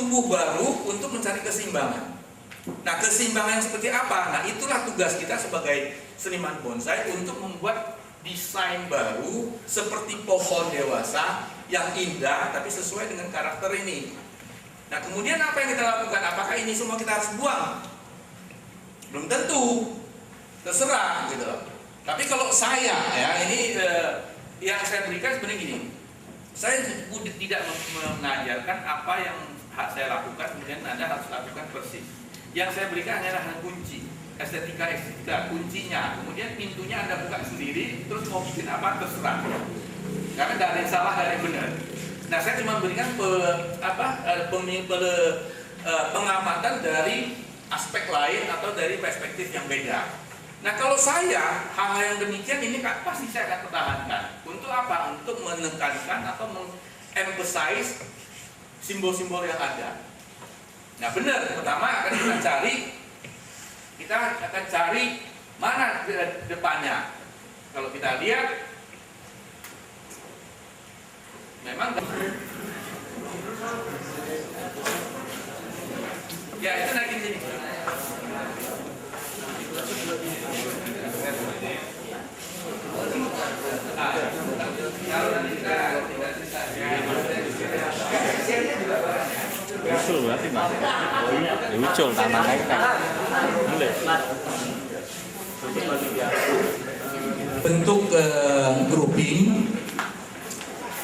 tumbuh baru untuk mencari keseimbangan. Nah, keseimbangan yang seperti apa? Nah, itulah tugas kita sebagai seniman bonsai untuk membuat desain baru seperti pohon dewasa yang indah tapi sesuai dengan karakter ini. Nah, kemudian apa yang kita lakukan? Apakah ini semua kita harus buang? Belum tentu, terserah gitu loh. Tapi kalau saya ya ini yang saya berikan sebenarnya gini, saya tidak mengajarkan apa yang saya lakukan kemudian Anda harus lakukan persis. Yang saya berikan adalah kunci, estetika kuncinya. Kemudian pintunya Anda buka sendiri, terus mau bikin apa terserah. Karena tidak ada yang salah, tidak ada yang benar. Nah, saya cuma berikan pengamatan dari aspek lain atau dari perspektif yang beda. Nah, kalau saya hal-hal yang demikian ini kan pasti saya akan pertahankan. Untuk apa? Untuk menekankan atau mengemphasize simbol-simbol yang ada. Nah, benar. Pertama kita akan cari mana depannya. Kalau kita lihat, memang ya itu lagi sini. Usul berarti mas, usul tantangannya bentuk grouping.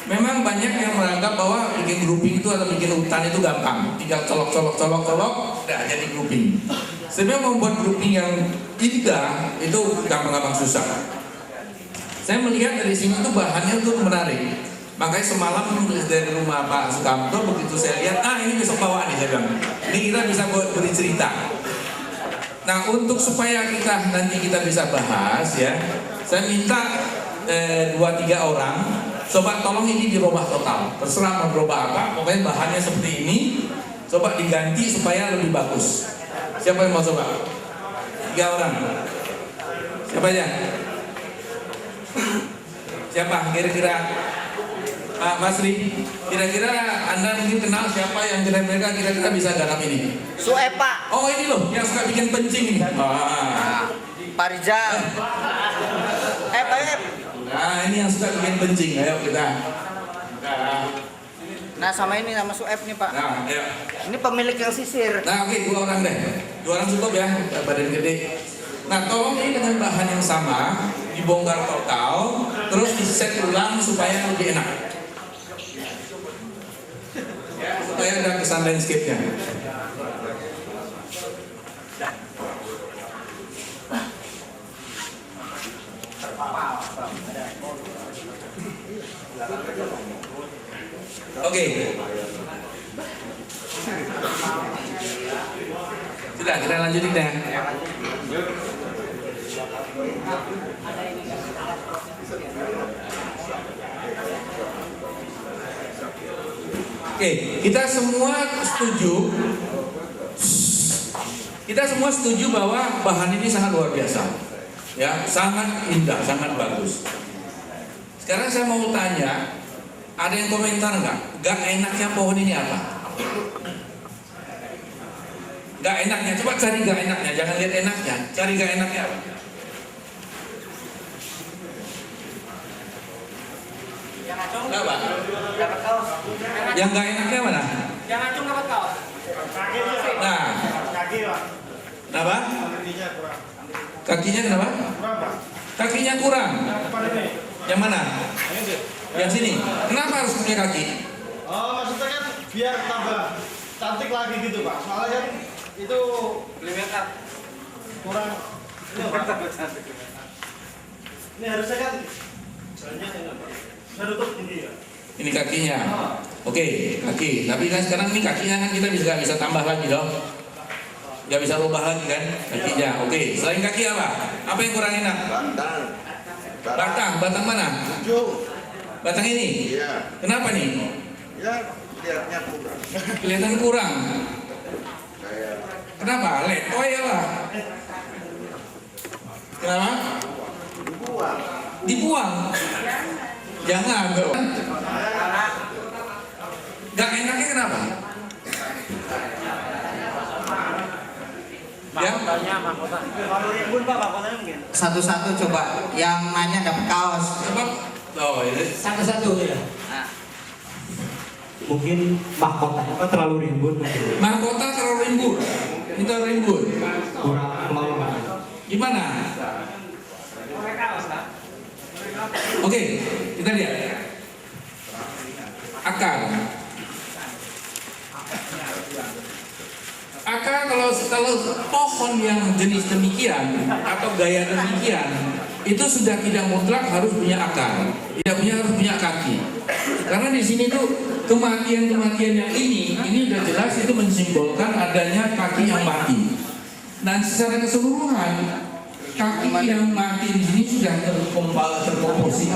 Memang banyak yang menganggap bahwa bikin grouping itu atau bikin hutan itu gampang, tinggal colok, udah jadi grouping. Sebenarnya membuat grouping yang indah itu gampang-gampang susah. Saya melihat dari sini itu bahannya tuh menarik. Makanya semalam dari rumah Pak Sukamto, begitu saya lihat, ini besok bawa nih, saya bilang, ini kita bisa beri cerita. Nah, untuk supaya nanti kita bisa bahas ya, saya minta 2-3 orang, coba tolong ini dirubah total. Terserah mau dirubah apa, pokoknya bahannya seperti ini, coba diganti supaya lebih bagus. Siapa yang mau coba? 3 orang. Siapa aja? Siapa? Kira-kira Pak Masri, kira-kira Anda mungkin kenal siapa yang kira-kira bisa dalam ini? Suep, Pak. Oh, ini loh, yang suka bikin pencing ini. Pak Rizal. Pak Ep. Nah, ini yang suka bikin pencing. Ayo kita. Nah, sama ini nama Suep nih, Pak. Nah, ayo. Ini pemilik yang sisir. Nah, oke, 2 orang deh. 2 orang cukup ya, badan gede. Nah, tolong ini dengan bahan yang sama, dibongkar total, terus di-set ulang supaya lebih enak. Ya, supaya ada kesan landscape-nya. Oke. Sudah, kita lanjutin deh. Oke, kita semua setuju bahwa bahan ini sangat luar biasa. Ya, sangat indah, sangat bagus. Sekarang saya mau tanya, ada yang komentar nggak? Gak enaknya pohon ini apa? Gak enaknya, coba cari gak enaknya, jangan lihat enaknya, cari gak enaknya apa? Apa? Dapat kaos. Yang gak enaknya mana? Yang acung dapat kaos. Nah, kenapa? Kakinya kenapa? Kakinya kurang. Yang mana? Yang sini. Kenapa harus punya kaki? Oh, maksudnya kan biar tambah cantik lagi gitu, Pak. Soalnya kan itu Lihat kurang ini, Pak. Ini harusnya kan jalannya enak, Pak. Saya tutup ini ya. Ini kakinya. Oke, kaki. Tapi kan sekarang ini kakinya kan kita bisa tambah lagi dong. Gak bisa rubah lagi kan kakinya. Oke, selain kaki apa? Apa yang kurang enak? Batang mana? Batang ini? Iya. Kenapa nih? Ya, lihatnya kurang. Kelihatan kurang. Kayak Kenapa? Letoy ya lah. Kenapa? dibuang. Dibuang. Jangan dong. Gak enaknya kenapa? Mahkotanya, mahkota. Kalau rimbun Pak, mahkotanya mungkin. Satu-satu coba. Yang nanya dapat kaos. Coba. Oh, ini. Satu-satu ya. Mungkin mahkotanya terlalu rimbun mungkin. Mahkota terlalu rimbun. Ini terlalu rimbun. Kurang melolong. Gimana? Oke, kita lihat. Akar. Akar kalau pohon yang jenis demikian atau gaya demikian itu sudah tidak mutlak harus punya akar, harus punya kaki. Karena di sini tuh kematian yang ini udah jelas itu mensimbolkan adanya kaki yang mati. Dan secara keseluruhan kaki yang mati di sini sudah terkomposi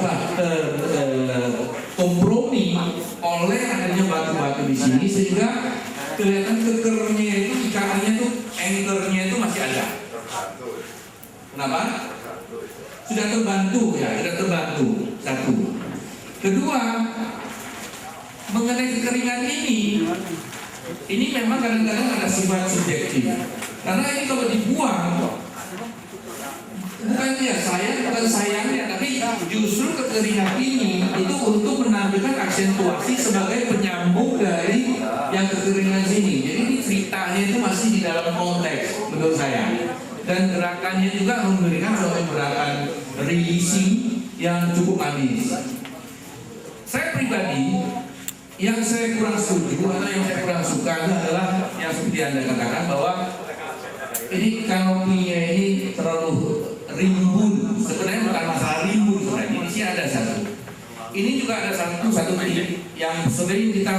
kompromi oleh adanya batu-batu di sini sehingga kelihatan kekernya itu, ikatannya tuh, anchornya itu masih ada. Kenapa? Sudah terbantu ya, sudah terbantu. Satu. Kedua, mengenai kekeringan ini memang kadang-kadang ada sifat subjektif. Karena ini kalau dibuang, bukan sayangnya, tapi justru kekeringan ini itu untuk menampilkan aksentuasi sebagai penyambung dari yang kekeringan sini. Jadi ini ceritanya itu masih di dalam konteks menurut saya. Dan gerakannya juga memberikan suatu gerakan releasing yang cukup manis. Saya pribadi yang saya kurang setuju atau yang saya kurang suka adalah yang seperti Anda katakan bahwa ini kanopinya ini terlalu rimbun. Sebenarnya bukan masalah rimbun sebenarnya. Di sini ada satu. Ini juga ada satu titik yang sering kita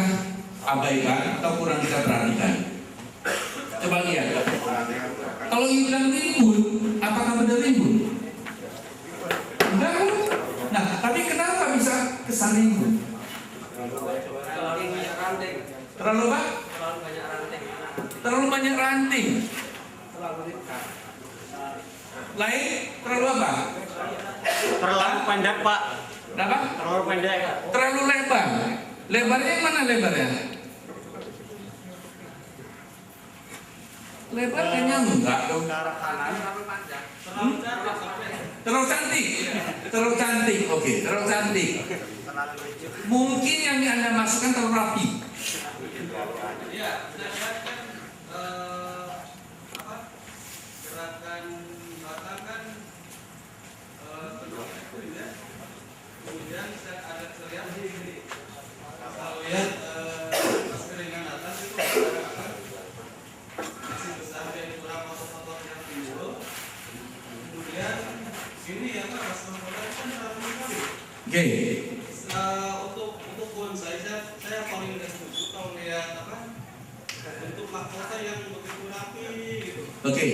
abaikan atau kurang kita perhatikan. Coba lihat. Kalau bilang rimbun, apakah benar rimbun? Enggak. Nah, tapi kenapa bisa kesan rimbun? Terlalu apa? Terlalu banyak ranting. Lain terlalu apa? Terlalu pendek Pak. Kenapa? Terlalu pendek. Terlalu lebar. Lebarnya yang mana lebarnya? Lebar kayaknya enggak dong. Terlalu cantik. Terlalu cantik. Oke, terlalu cantik. Mungkin yang Anda masukkan terlalu rapi. Ya, saya lihat kan gerakan batang kan kemudian ada terlihat kalau lihat pas keringan atas itu masih besar dan kurang otot-otot yang timbul. Kemudian ini yang pas memulai kan terlalu kali. Oke. Untuk bonsai saya paling tidak setuju kalau lihat untuk mahkota yang begitu rapi gitu. Oke.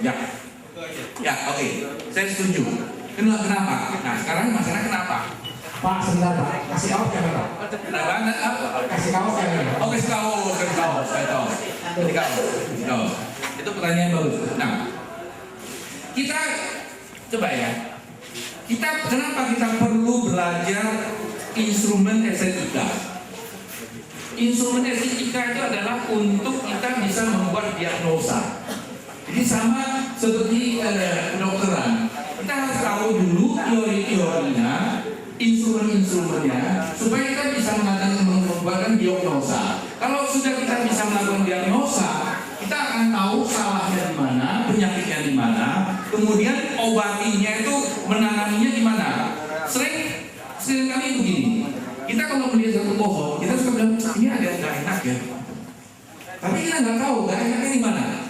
Ya. Itu aja. Ya, oke. Saya setuju. Kenapa? Nah, sekarang masalah kenapa? Pak, sebentar Pak. Kasih kaos kan Pak? Kenapa? Kasih kaos kan Pak? Oh, kasih kaos. Itu pertanyaan bagus. Nah, kita coba ya. Kenapa kita perlu belajar instrumen estetika? Instrumen estetika itu adalah untuk kita bisa membuat diagnosa. Jadi sama seperti kedokteran. Kita harus tahu dulu teori-teorinya, instrumen-instrumennya, supaya kita bisa membuatkan diagnosa. Kalau sudah kita bisa melakukan diagnosa, kita akan tahu salahnya di mana, penyakitnya di mana, kemudian obatinya itu menanganinya di mana. Sering kali begini. Kita kalau melihat satu pohon, kita suka bilang ini ada yang nggak enak ya. Tapi kita nggak tahu nggak enaknya di mana.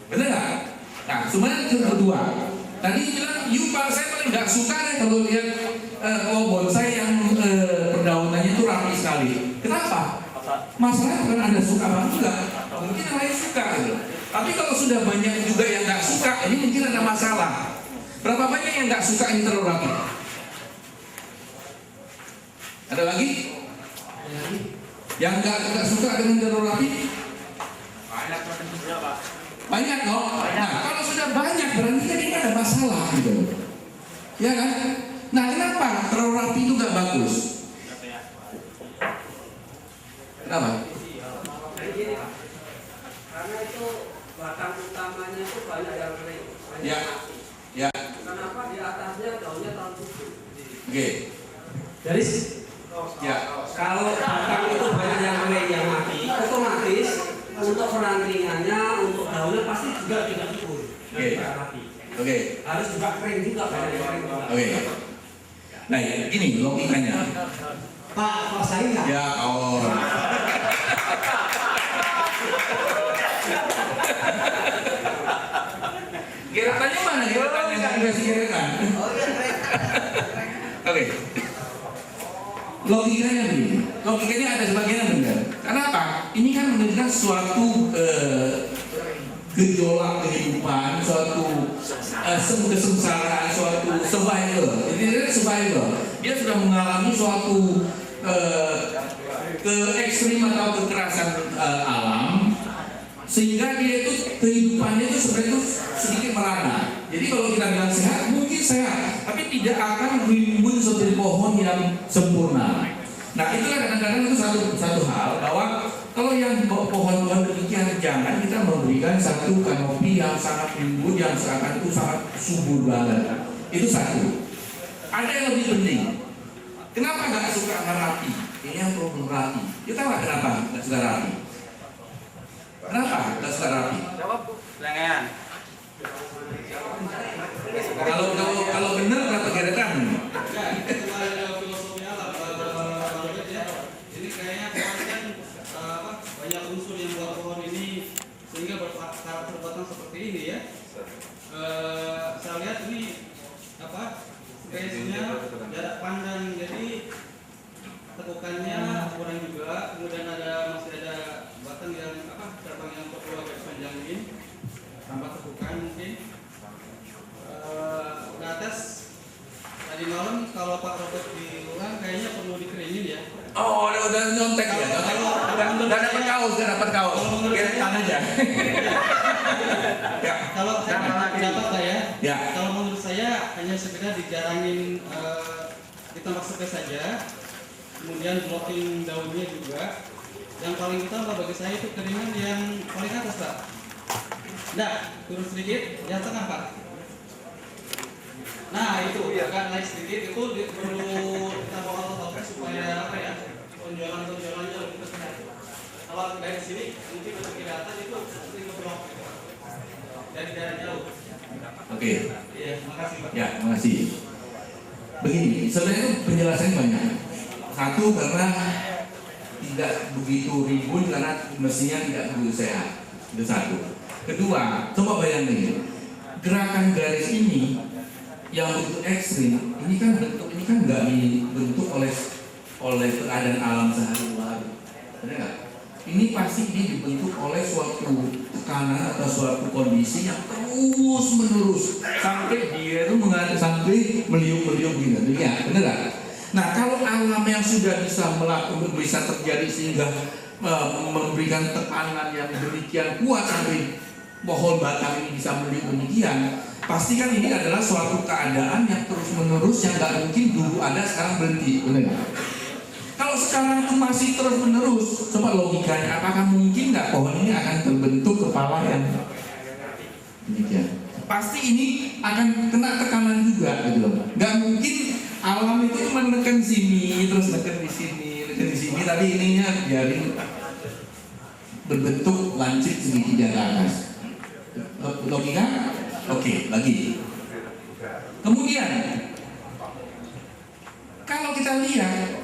Benar nggak? Nah, sebenarnya itu kedua. Tadi bilang, Pak, saya paling nggak suka deh kalau lihat bonsai yang perdaunannya itu rapi sekali. Kenapa? Masalahnya bukan Anda suka apa enggak. Mungkin yang lain suka. Gitu. Tapi kalau sudah banyak juga yang nggak suka, ini mungkin ada masalah. Berapa banyak yang nggak suka ini terlalu rapi? Ada lagi? Yang nggak suka dengan terlalu rapi? Banyak kok. Nah, kalau sudah banyak berarti kan ini ada masalah gitu. Ya kan? Nah, kenapa terlalu rapi itu nggak bagus? Kenapa? Karena itu batang utamanya itu banyak yang kering. Ya, ya, Kenapa di atasnya daunnya terlalu tusuk? oke, Jadi ya, kalau batang itu banyak yang kering yang mati, otomatis untuk perantingannya, untuk daunnya pasti juga tidak subur. Oke. Mati. oke, Harus juga kering juga, banyak yang kering juga. oke. Nah, gini logikanya. Pak, kalau saya nggak. Ya, oh. Gerekannya mana? Gerekannya nggak dikasih gerekan. Oke. Logikanya begini. Logikanya ada sebagian yang benar. Karena apa? Ini kan menunjukkan suatu gejolak kehidupan, suatu kesengsaraan, suatu survival. Jadi survival. Dia sudah mengalami suatu ke-ekstrim atau kekerasan alam, sehingga dia itu kehidupannya itu sebenarnya itu sedikit merana. Jadi kalau kita bilang sehat, mungkin sehat, tapi tidak akan rimbun seperti pohon yang sempurna. Nah, itulah kadang-kadang itu satu hal bahwa kalau yang pohon-pohon demikian, jangan kita memberikan satu kanopi yang sangat rimbun, yang seakan itu sangat subur banget. Itu satu. Ada yang lebih penting. Kenapa nggak suka rapi? Ini yang perlu rapi. Kita tahu kenapa nggak suka rapi? Kenapa nggak suka rapi? Jawab Bu. Lengan. Kalau benar berapa gerekan? Ya, itu ada filosofi alam, ya. Jadi kayaknya pohon kan banyak unsur yang buat pohon ini sehingga berkarakter batang seperti ini ya. Saya lihat ini space-nya jarak pandang, jadi tekukannya kurang juga. Kemudian masih ada batang yang cabang yang perlu agak panjangin, tambah tekukan mungkin. Ke atas tadi malam kalau Pak Robert diulang kayaknya perlu dikeringin ya. Oh, udah nyontek ya. Nggak dapat kaos, gerekan aja. Ya. Kalau saya pendapat saya, Ya. kalau menurut saya hanya sekedar dijarangin ditambah space saja, kemudian blocking daunnya juga. Yang paling utama bagi saya itu keringan yang paling atas, Pak. Nah, turun sedikit, yang tengah, Pak. Nah, itu agak naik sedikit, itu perlu kita bawa topik supaya penjualannya lebih besar. Kalau dari sini mungkin untuk kelihatan itu seperti ngeblok gitu. Dari jarak jauh. Oke. Iya, makasih Pak. Ya, makasih. Begini, sebenarnya itu penjelasannya banyak. Satu, karena tidak begitu ribut, karena mestinya tidak begitu sehat. Itu satu. Kedua, coba bayangin, gerakan garis ini yang bentuk ekstrim, ini kan nggak dibentuk oleh keadaan alam sehari-hari, benar nggak? Ini pasti dibentuk oleh suatu tekanan atau suatu kondisi yang terus menerus sampai dia itu sampai meliuk-meliuk gitu, ya, benar nggak? Nah, kalau alam yang sudah bisa terjadi sehingga memberikan tekanan yang demikian kuat sampai pohon batang ini bisa meliuk demikian, pasti kan ini adalah suatu keadaan yang terus menerus yang nggak mungkin dulu ada sekarang berhenti, benar nggak? Kalau sekarang itu masih terus menerus, coba logikanya, apakah mungkin nggak pohon ini akan terbentuk kepala yang demikian? Pasti ini akan kena tekanan juga, gitu loh. Nggak mungkin alam itu menekan sini, terus menekan di sini, tapi ininya biarin berbentuk lancip segitiga ke atas. Logika? Oke, lagi. Kemudian, kalau kita lihat,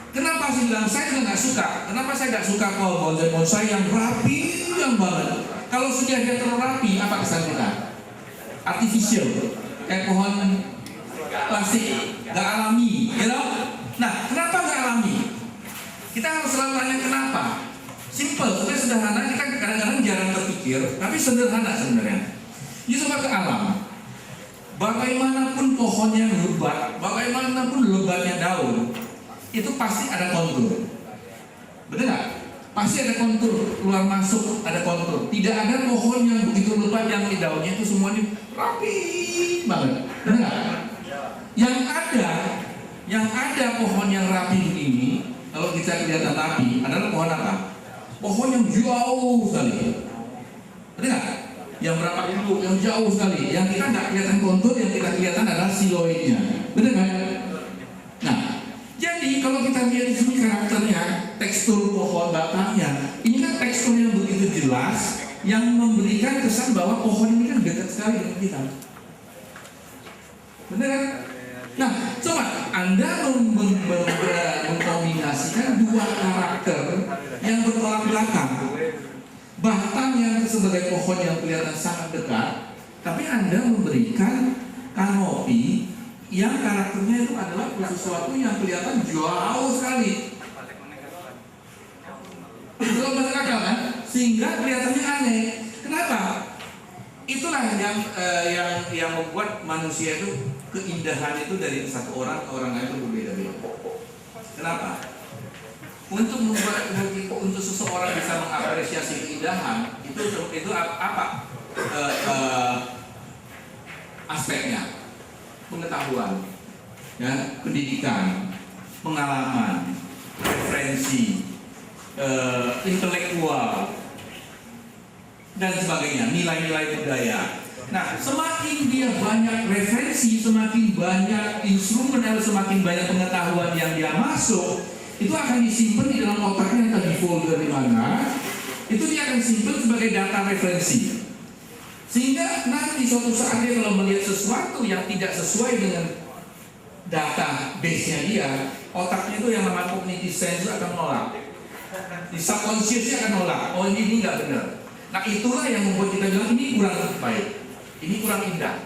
kenapa sih bilang saya juga nggak suka? Kenapa saya nggak suka pohon bonsai yang rapi yang banget? Kalau sudah dia terlalu rapi, apa kesan kita? Artificial, kayak pohon plastik, nggak alami, you know? Nah, kenapa nggak alami? Kita harus selalu tanya kenapa. Simple, sebenarnya sederhana. Kita kadang-kadang jarang terpikir, tapi sederhana sebenarnya. You coba ke alam. Bagaimanapun pohonnya lebat, bagaimanapun lebatnya daun, itu pasti ada kontur. Benar nggak? Pasti ada kontur, keluar masuk ada kontur. Tidak ada pohon yang begitu lebat yang di daunnya itu semuanya rapi banget. Benar nggak? Yang ada pohon yang rapi ini, kalau kita kelihatan rapi, adalah pohon apa? Pohon yang jauh sekali. Benar nggak? yang berapa induk, yang jauh sekali, yang kita nggak kelihatan kontur, yang kita kelihatan adalah siloidnya, benar kan? Nah, jadi kalau kita lihat di sini karakternya, tekstur pohon batangnya, ini kan tekstur yang begitu jelas, yang memberikan kesan bahwa pohon ini kan dekat sekali dengan kita, benar kan? Nah, coba Anda mengkombinasikan dua karakter yang bertolak belakang. Batang yang sebagai pohon yang kelihatan sangat dekat, tapi Anda memberikan kanopi yang karakternya itu adalah sesuatu yang kelihatan jauh sekali. Belum masuk akal kan? Sehingga kelihatannya aneh. Kenapa? Itulah yang membuat manusia itu keindahan itu dari satu orang ke orang lain itu berbeda-beda. Kenapa? Untuk seseorang bisa mengapresiasi keindahan itu apa? Aspeknya, pengetahuan, ya, pendidikan, pengalaman, referensi, intelektual, dan sebagainya, nilai-nilai budaya. Nah, semakin dia banyak referensi, semakin banyak instrumen, semakin banyak pengetahuan yang dia masuk, itu akan disimpan di dalam otaknya, entah di folder di mana, itu dia akan simpan sebagai data referensi. Sehingga nanti suatu saat dia kalau melihat sesuatu yang tidak sesuai dengan data base-nya dia, otaknya itu yang namanya cognitive sense akan menolak. Di subconscious-nya akan menolak. Oh, ini nggak benar. Nah, itulah yang membuat kita bilang ini kurang baik, ini kurang indah.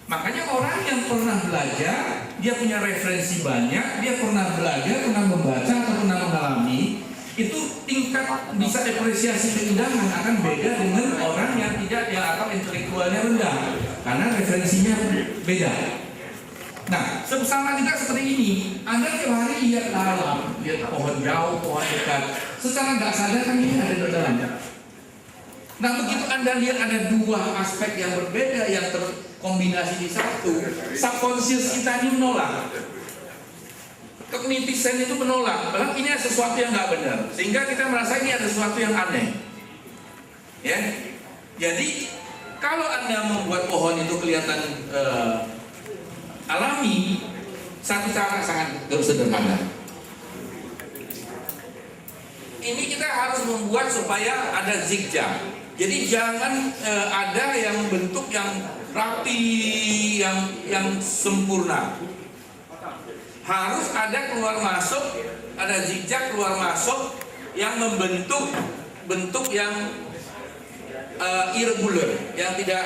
Makanya orang yang pernah belajar, dia punya referensi banyak, dia pernah belajar, pernah membaca atau pernah mengalami, itu tingkat bisa apresiasi keindahan akan beda dengan orang yang tidak, yang atau intelektualnya rendah, karena referensinya beda. Nah, sama juga seperti ini, Anda tiap hari lihat alam, lihat pohon jauh, pohon dekat, secara nggak sadar kan ini ada di dalamnya. Nah, begitu Anda lihat ada dua aspek yang berbeda yang terkombinasi di satu, subconscious kita ini menolak. Cognitive sense itu menolak, bahwa ini ada sesuatu yang nggak benar, sehingga kita merasa ini ada sesuatu yang aneh. Ya, jadi kalau Anda membuat pohon itu kelihatan alami, satu cara sangat sederhana. Ini kita harus membuat supaya ada zigzag. Jadi jangan ada yang bentuk yang rapi, yang sempurna. Harus ada keluar masuk, ada zigzag keluar masuk yang membentuk bentuk yang irregular, yang tidak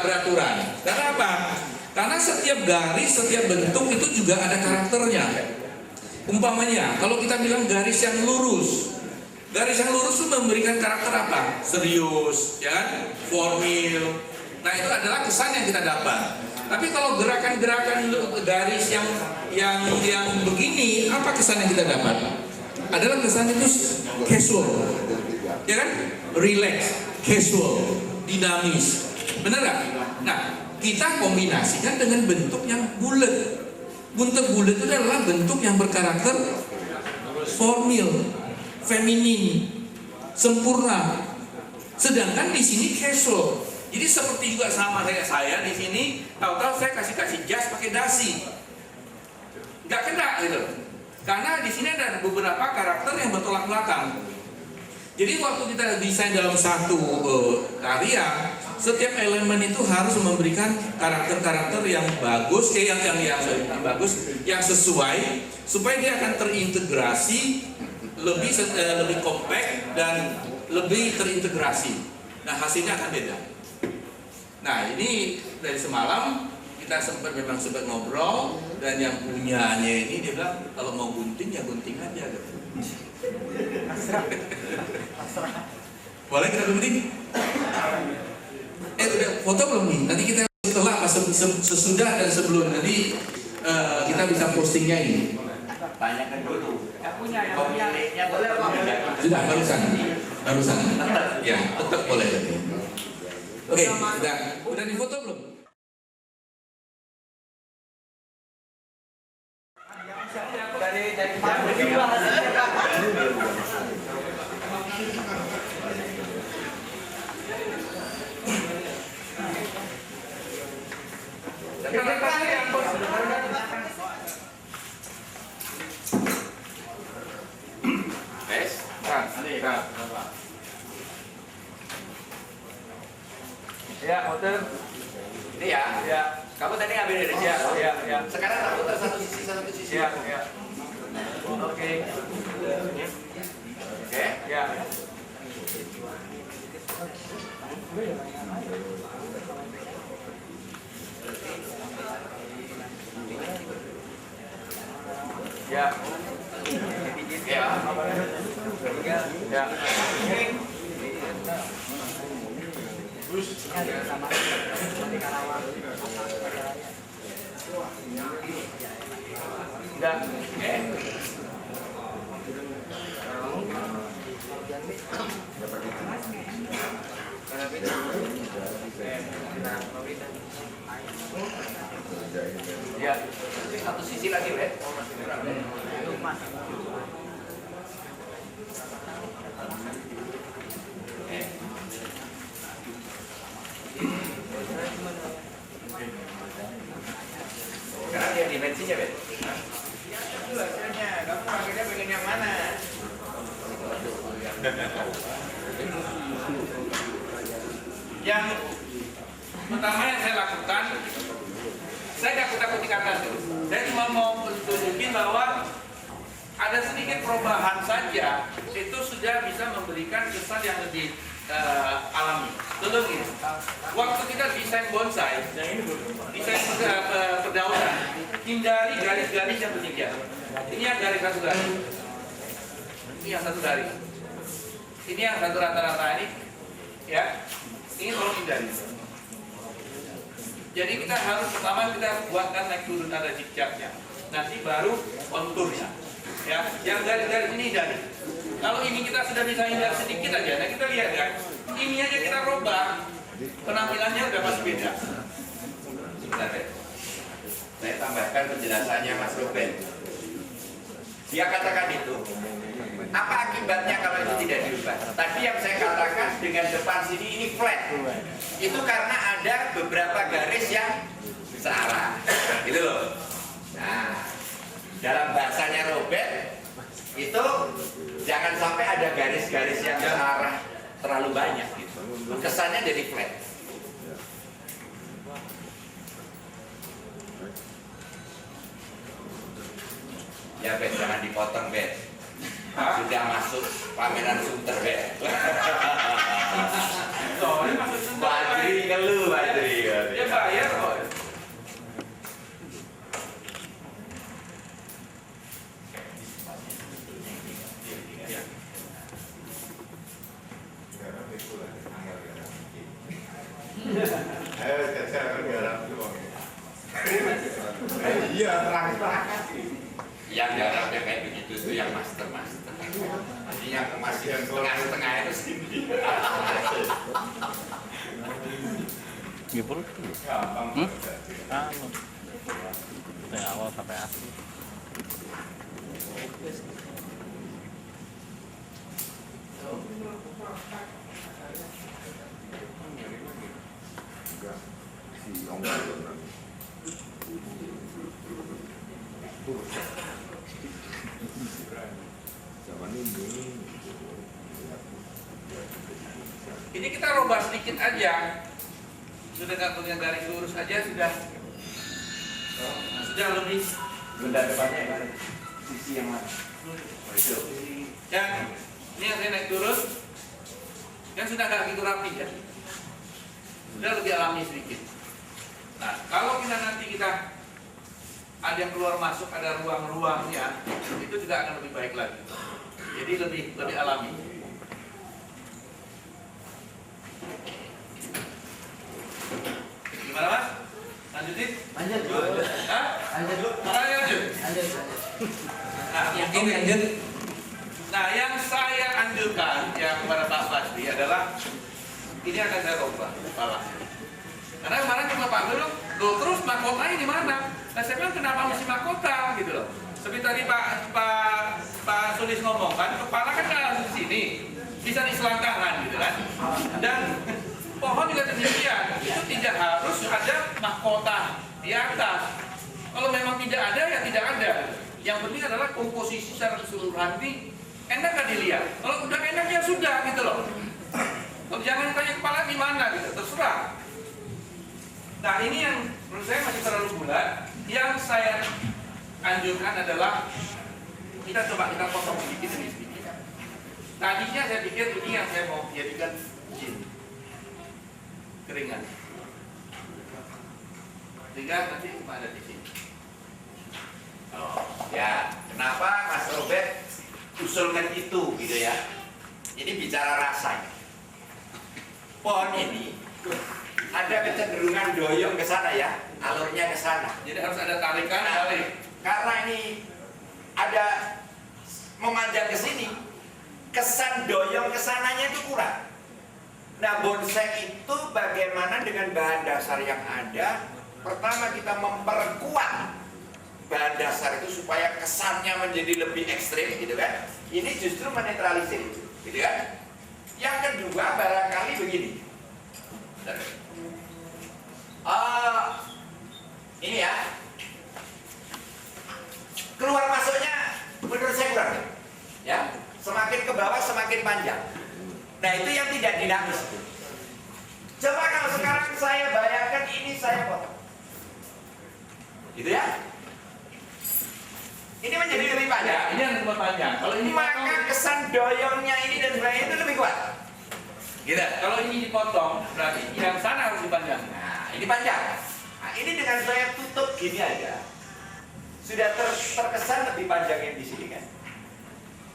beraturan. Karena apa? Karena setiap garis, setiap bentuk itu juga ada karakternya. Umpamanya, kalau kita bilang garis yang lurus, garis yang lurus itu memberikan karakter apa? Serius, ya kan? Formil. Nah, itu adalah kesan yang kita dapat. Tapi kalau gerakan-gerakan garis yang begini, apa kesan yang kita dapat? Adalah kesan itu casual, ya kan? Relax, casual, dinamis. Benar nggak? Nah, kita kombinasikan dengan bentuk yang bulat. Bentuk bulat itu adalah bentuk yang berkarakter formil, feminin, sempurna. Sedangkan di sini casual. Jadi seperti juga sama kayak saya di sini, tahu-tahu saya kasih jas pakai dasi, nggak kena gitu. Karena di sini ada beberapa karakter yang bertolak belakang. Jadi waktu kita desain dalam satu karya, setiap elemen itu harus memberikan karakter-karakter yang bagus, yang bagus, yang sesuai, supaya dia akan terintegrasi lebih kompak dan lebih terintegrasi. Nah, hasilnya akan beda. Nah, ini dari semalam kita memang sempat ngobrol, dan yang punyanya ini dia bilang kalau mau gunting ya gunting aja gitu. Boleh kita gunting? Udah foto belum nih? Nanti kita setelah sesudah dan sebelum, nanti kita bisa postingnya ini. Tanyakan dulu. Yang punya miliknya boleh apa? Sudah barusan. Ya, tetap boleh. Oke, udah difoto belum? Dari Ya, motor. Ini ya. Ya. Kamu tadi ngambil dari sini. Ya, ya. Sekarang tak putar satu sisi. Ya, ya. Oke. Oke, ya. Ya. Ya. Ya. Udah. Oke. Ya, satu sisi lagi, Bre. Sekarang lihat dimensinya, Bre. Lihat dulu hasilnya. Kamu akhirnya pengen yang mana? Yang pertama yang saya lakukan, saya takut dikatakan itu. Saya cuma mau tunjukin bahwa ada sedikit perubahan saja, itu sudah bisa memberikan kesan yang lebih alami. Contoh gini, waktu kita desain bonsai, desain perdaunan, hindari garis-garis yang bertiga. Ini yang garis satu garis, ini yang satu garis, ini yang satu rata-rata ini, ya. Ini tolong hindari. Jadi kita harus pertama kita buatkan naik turun ada zigzagnya. Nanti baru konturnya. Ya, yang garis-garis ini hindari. Kalau ini kita sudah bisa hindari sedikit aja, nah kita lihat kan. Ini aja kita robah, penampilannya udah pasti beda. Sebentar ya. Saya tambahkan penjelasannya Mas Ruben. Dia katakan itu. Apa akibatnya kalau itu tidak diubah? Tadi yang saya katakan dengan depan sini ini flat. Itu karena ada beberapa garis yang searah. Gitu loh. Nah, dalam bahasanya Robert itu jangan sampai ada garis-garis yang searah terlalu banyak gitu. Kesannya jadi flat. Ya Bet, jangan dipotong Bet. Sudah masuk pameran Sunter Bet. Badri ngeluh Badri. Dia bayar kok. Iya, terang-terang. Yang garapnya kayak begitu itu yang master. Ini yang masih setengah itu sini. Gimana? Dari awal sampai akhir. Ini kita robah sedikit aja. Sudah nggak punya garis lurus aja sudah lebih. Benda depannya ya, sisi yang mana? Itu. Dan ini yang saya naik turun, kan sudah nggak begitu rapi ya. Sudah lebih alami sedikit. Nah, kalau nanti kita ada yang keluar masuk, ada ruang-ruangnya, itu juga akan lebih baik lagi. Jadi lebih alami. Gimana Mas? Lanjutin? Lanjut. Hah? Lanjut. Lanjut. Nah, Mungkin lanjut. Nah, yang saya anjurkan yang kepada Pak Basri adalah ini akan saya robah kepala. Karena kemarin cuma Pak Gulung, terus mahkotanya di mana? Nah, saya bilang kenapa mesti mahkota gitu loh. Seperti tadi Pak Sulis ngomong kan, kepala kan nggak langsung di sini, bisa di selangkangan gitu kan. Dan pohon juga demikian, itu tidak harus ada mahkota di atas. Kalau memang tidak ada ya tidak ada. Yang penting adalah komposisi secara keseluruhan ini enak kan dilihat. Kalau udah enak Nah ini yang menurut saya masih terlalu bulat. Yang saya anjurkan adalah kita potong sedikit demi sedikit. Tadinya saya pikir ini yang saya mau jadikan jin keringan, sehingga nanti cuma ada di sini. Oh, ya. Kenapa Mas Robert usulkan itu gitu ya? Ini bicara rasa. Pohon ini ada kecenderungan doyong ke sana ya, alurnya ke sana. Jadi harus ada tarikan balik. Karena ini ada memanjang ke sini, kesan doyong ke sananya itu kurang. Nah, bonsai itu bagaimana dengan bahan dasar yang ada? Pertama kita memperkuat bahan dasar itu supaya kesannya menjadi lebih ekstrim gitu kan. Ini justru menetralisir gitu kan. Yang kedua barangkali begini. Ini ya, keluar masuknya menurut saya kurang ya. Semakin ke bawah semakin panjang. Nah itu yang tidak dinamis. Coba kalau sekarang saya bayangkan ini saya potong gitu ya, ini menjadi lebih Ya, panjang. ini yang lebih panjang. Kalau ini Maka kesan doyongnya ini dan sebagainya itu lebih kuat gitu. kalau ini dipotong, berarti yang sana harus dipanjang. Nah ini panjang. Nah ini dengan saya tutup gini aja sudah terkesan lebih panjangnya di sini kan.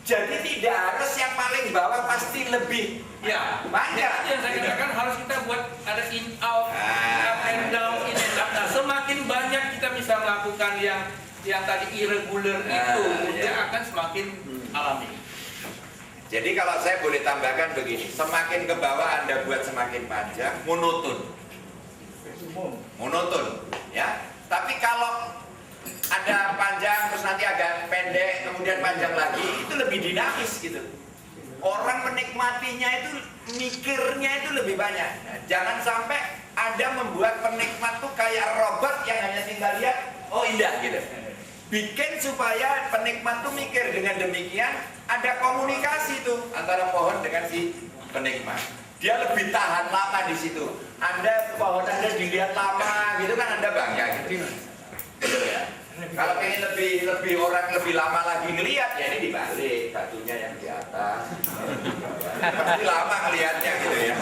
Jadi tidak harus yang paling bawah pasti lebih Ya, panjang. yang saya katakan harus kita buat ada in out, up and down, in and out. Nah, semakin banyak kita bisa melakukan yang tadi irregular itu, dia akan semakin alami. Jadi kalau saya boleh tambahkan begini, semakin ke bawah Anda buat semakin panjang, monoton, ya. Tapi kalau ada panjang terus nanti agak pendek, kemudian panjang lagi, itu lebih dinamis gitu. Orang menikmatinya itu mikirnya itu lebih banyak. Nah, jangan sampai Anda membuat penikmat tuh kayak robot yang hanya tinggal lihat, oh indah gitu. Bikin supaya penikmat tuh mikir. Dengan demikian ada komunikasi tuh antara pohon dengan si penikmat. Dia lebih tahan lama di situ. Pohon Anda dilihat lama gitu kan Anda bangga gitu. Gitu ya. Kalau pengen lebih orang lebih lama lagi ngelihat ya ini dibalik, batunya yang di atas. Pasti lama ngelihatnya gitu ya.